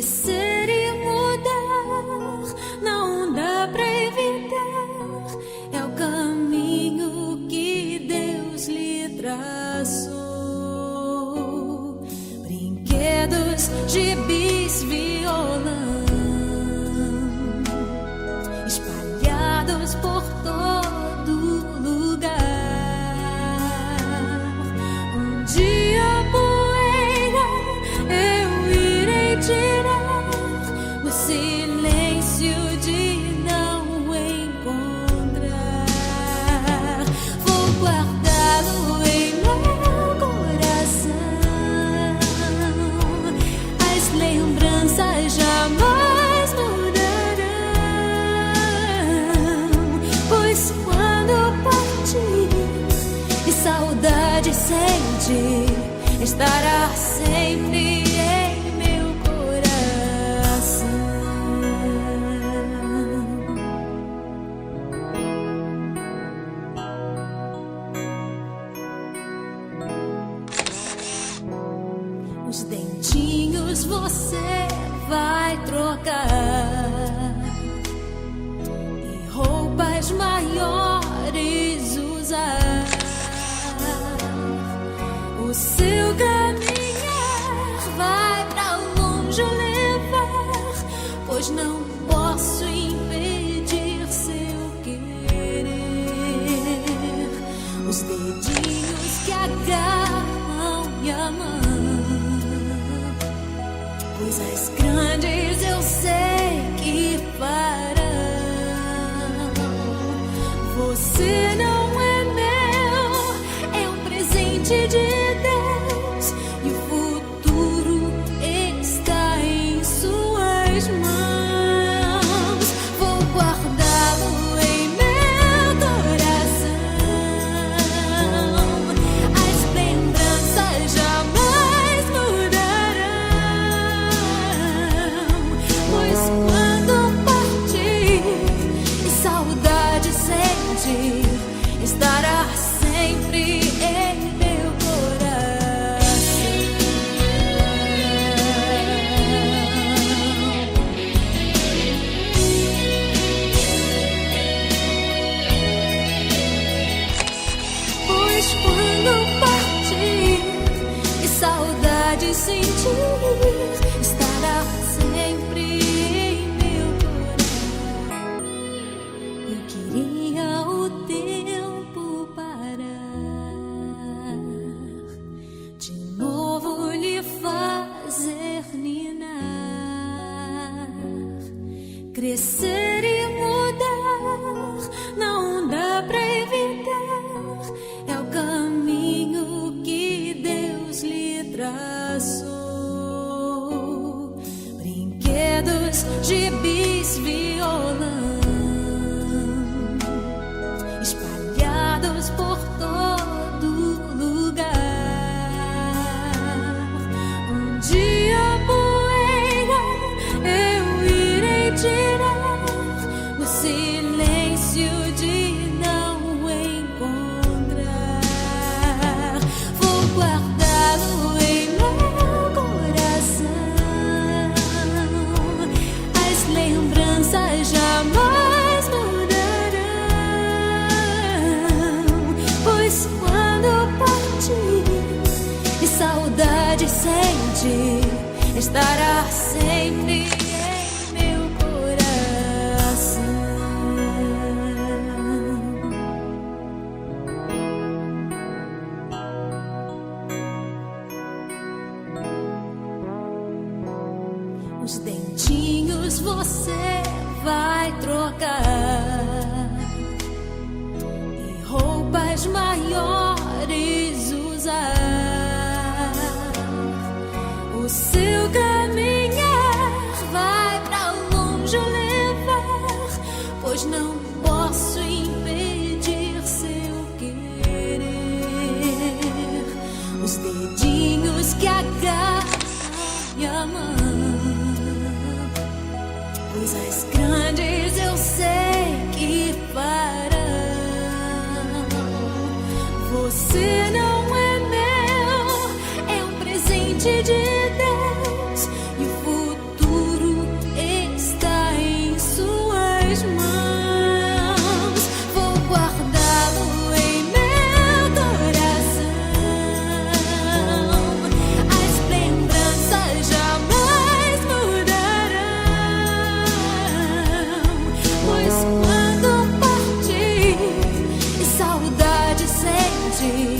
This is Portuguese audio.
Crescer e mudar não dá pra evitar, é o caminho que Deus lhe traçou. Brinquedos, gibis, violão espalhados por todo lugar. Um dia a poeira eu irei tirar no silêncio de não encontrar. Vou guardá-lo em meu coração. As lembranças jamais mudarão, pois quando partir e saudade sentir, estará sempre em meu coração. Os dentinhos você vai trocar e roupas maiores usar. O seu caminhar vai pra longe levar, pois não posso impedir seu querer. Os dedinhos que agarram minha mão, coisas grandes eu sei que farão. Você não é meu, é um presente de Deus, e o futuro está em suas mãos. Vou guardá-lo em meu coração. As lembranças jamais mudarão, pois quando partir e saudade sentir, estará sempre em meu coração. Pois quando partir e saudade sentir, estará sempre em meu coração. Eu queria o tempo parar, de novo lhe fazer ninar. Crescer e mudar não dá pra evitar, é o caminho que Deus lhe traçou. Brinquedos, gibis, violão espalhados por todo lugar. Um dia a poeira eu irei tirar no silêncio de não encontrar. Vou guardá-lo em meu coração. As lembranças jamais mudarão, pois quando partir e saudade sentir, estará sempre em meu coração. Os dentinhos você vai trocar e roupas maiores usar. O seu caminhar vai pra longe levar, pois não posso impedir seu querer. Os dedinhos que agarram minha mão, coisas grandes eu sei que farão. Você não é meu, é um presente de Deus, e o futuro ti.